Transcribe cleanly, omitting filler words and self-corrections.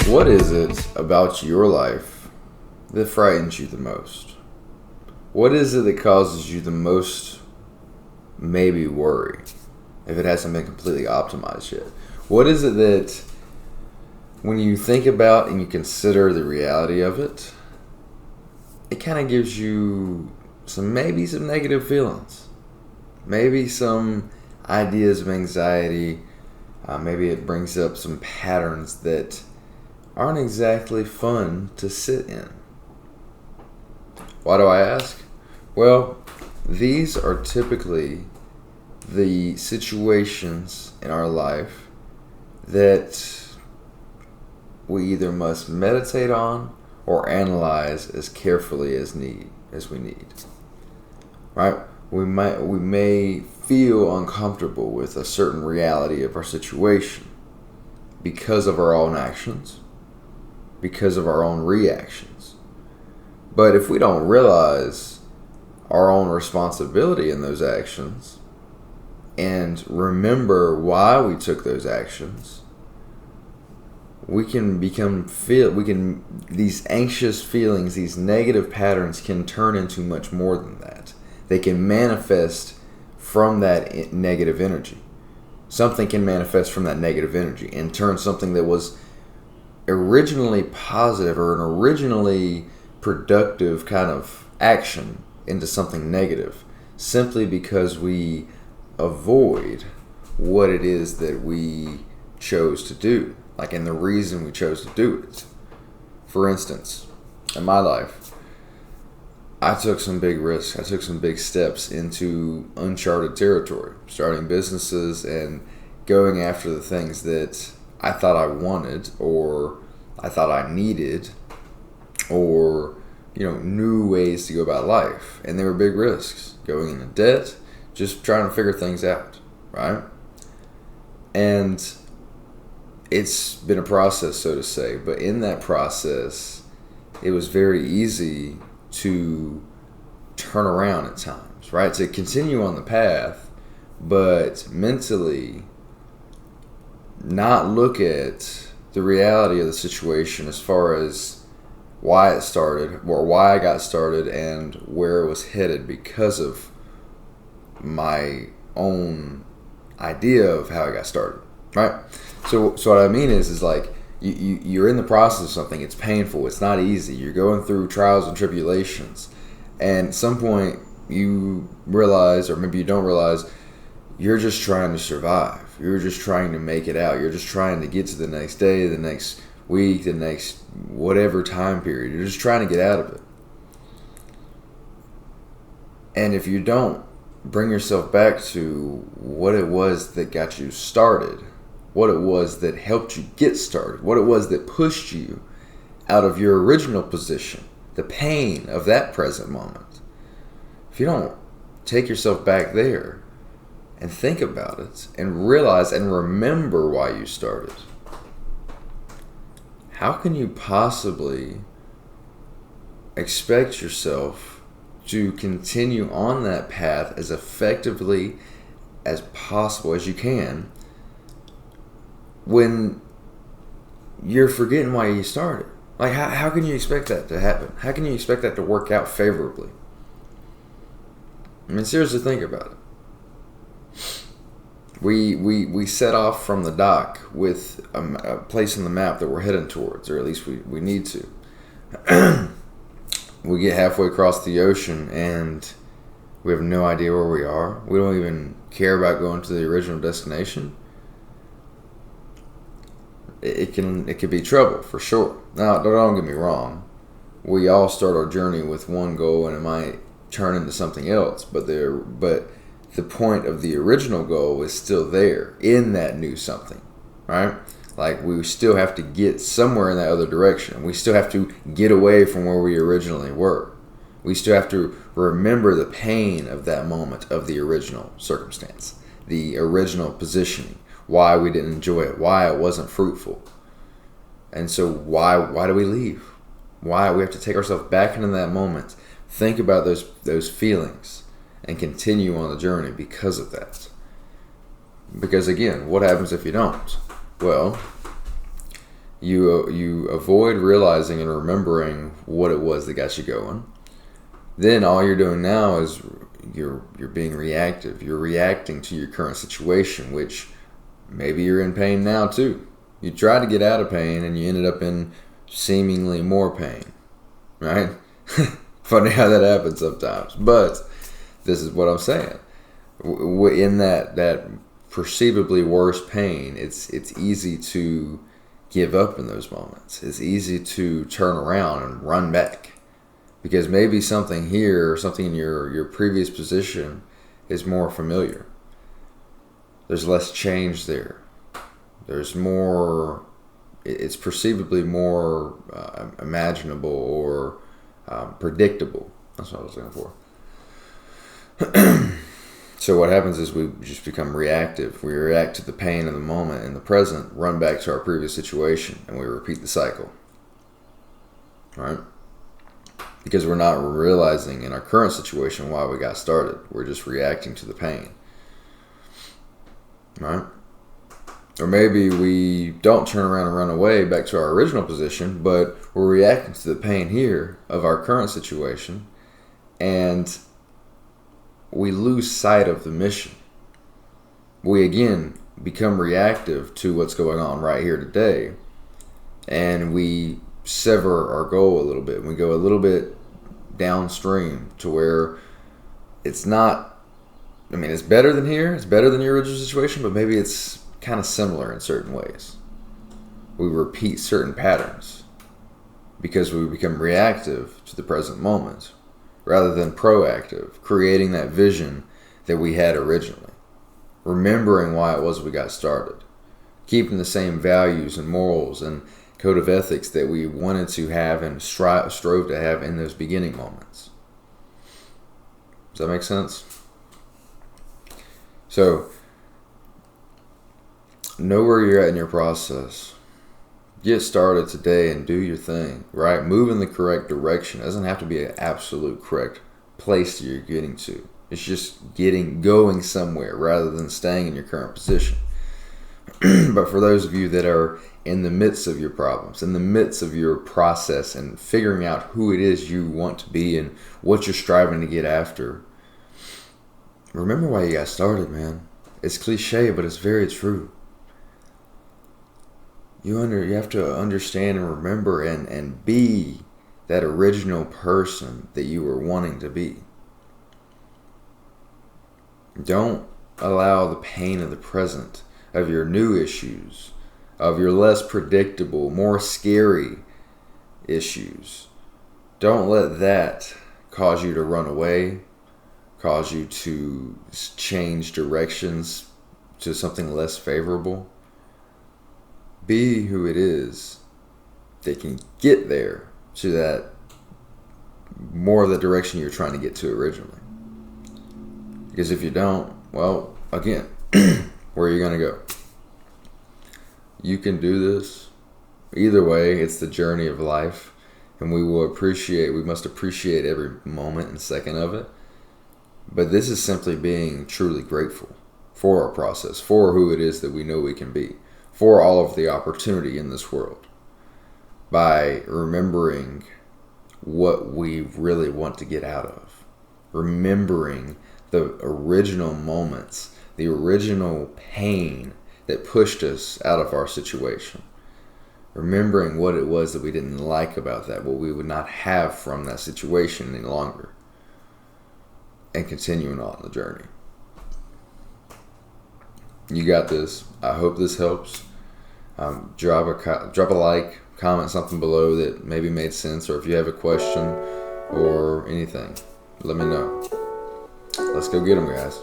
What is it about your life that frightens you the most? What is it that causes you the most, maybe, worry, if it hasn't been completely optimized yet? What is it that, when you think about and you consider the reality of it, it kind of gives you some negative feelings, maybe some ideas of anxiety, maybe it brings up some patterns that aren't exactly fun to sit in. Why do I ask? Well, these are typically the situations in our life that we either must meditate on or analyze as carefully as we need. Right? We may feel uncomfortable with a certain reality of our situation because of our own actions, because of our own reactions. But if we don't realize our own responsibility in those actions and remember why we took those actions, these anxious feelings, these negative patterns can turn into much more than that. They can manifest from that negative energy. Something can manifest from that negative energy and turn something that was originally positive or an originally productive kind of action into something negative, simply because we avoid what it is that we chose to do, and the reason we chose to do it. For instance, in my life, I took some big risks. I took some big steps into uncharted territory, starting businesses and going after the things that I thought I wanted, or I thought I needed, or new ways to go about life. And they were big risks. Going into debt, just trying to figure things out, right? And it's been a process, so to say. But in that process, it was very easy to turn around at times, right? To continue on the path, but mentally not look at the reality of the situation as far as why it started, or why I got started, and where it was headed because of my own idea of how I got started, right? So what I mean is you're in the process of something. It's painful. It's not easy. You're going through trials and tribulations, and at some point you realize, or maybe you don't realize, you're just trying to survive. You're just trying to make it out. You're just trying to get to the next day, the next week, the next whatever time period. You're just trying to get out of it. And if you don't bring yourself back to what it was that got you started, what it was that helped you get started, what it was that pushed you out of your original position, the pain of that present moment, if you don't take yourself back there and think about it and realize and remember why you started, how can you possibly expect yourself to continue on that path as effectively as possible as you can when you're forgetting why you started? How can you expect that to happen? How can you expect that to work out favorably? I mean, seriously, think about it. We set off from the dock with a place on the map that we're heading towards, or at least we need to. We get halfway across the ocean and we have no idea where we are. We don't even care about going to the original destination. It could be trouble for sure. Now, don't get me wrong. We all start our journey with one goal, and it might turn into something else. But the point of the original goal is still there in that new something, right? We still have to get somewhere in that other direction. We still have to get away from where we originally were. We still have to remember the pain of that moment of the original circumstance, the original positioning, why we didn't enjoy it, why it wasn't fruitful. And so why do we leave? Why we have to take ourselves back into that moment, think about those feelings, and continue on the journey because of that. Because again, what happens if you don't? Well, you avoid realizing and remembering what it was that got you going. Then all you're doing now is you're being reactive. You're reacting to your current situation, which maybe you're in pain now too. You tried to get out of pain and you ended up in seemingly more pain, right? Funny how that happens sometimes. But this is what I'm saying. In that perceivably worse pain, it's easy to give up in those moments. It's easy to turn around and run back. Because maybe something here, something in your previous position is more familiar. There's less change there. There's more, it's perceivably more imaginable or predictable. That's what I was looking for. So what happens is we just become reactive. We react to the pain in the moment, in the present, run back to our previous situation, and we repeat the cycle. All right? Because we're not realizing in our current situation why we got started. We're just reacting to the pain. Right? Or maybe we don't turn around and run away back to our original position, but we're reacting to the pain here of our current situation, and we lose sight of the mission. We again become reactive to what's going on right here today, and we sever our goal a little bit. We go a little bit downstream to where it's not, I mean, it's better than here, it's better than your original situation, but maybe it's kind of similar in certain ways. We repeat certain patterns because we become reactive to the present moment rather than proactive, creating that vision that we had originally, remembering why it was we got started, keeping the same values and morals and code of ethics that we wanted to have and strove to have in those beginning moments. Does that make sense? So, know where you're at in your process. Get started today and do your thing, right? Move in the correct direction. It doesn't have to be an absolute correct place that you're getting to. It's just going somewhere rather than staying in your current position. But for those of you that are in the midst of your problems, in the midst of your process and figuring out who it is you want to be and what you're striving to get after, remember why you got started, man. It's cliche, but it's very true. You have to understand and remember and be that original person that you were wanting to be. Don't allow the pain of the present, of your new issues, of your less predictable, more scary issues. Don't let that cause you to run away, cause you to change directions to something less favorable. Be who it is that can get there to that more of the direction you're trying to get to originally. Because if you don't, well, again, where are you going to go? You can do this. Either way, it's the journey of life, and we must appreciate every moment and second of it. But this is simply being truly grateful for our process, for who it is that we know we can be, for all of the opportunity in this world, by remembering what we really want to get out of, remembering the original moments, the original pain that pushed us out of our situation, remembering what it was that we didn't like about that, what we would not have from that situation any longer, and continuing on the journey. You got this. I hope this helps. Drop a like, comment something below that maybe made sense, or if you have a question or anything, let me know. Let's go get them, guys.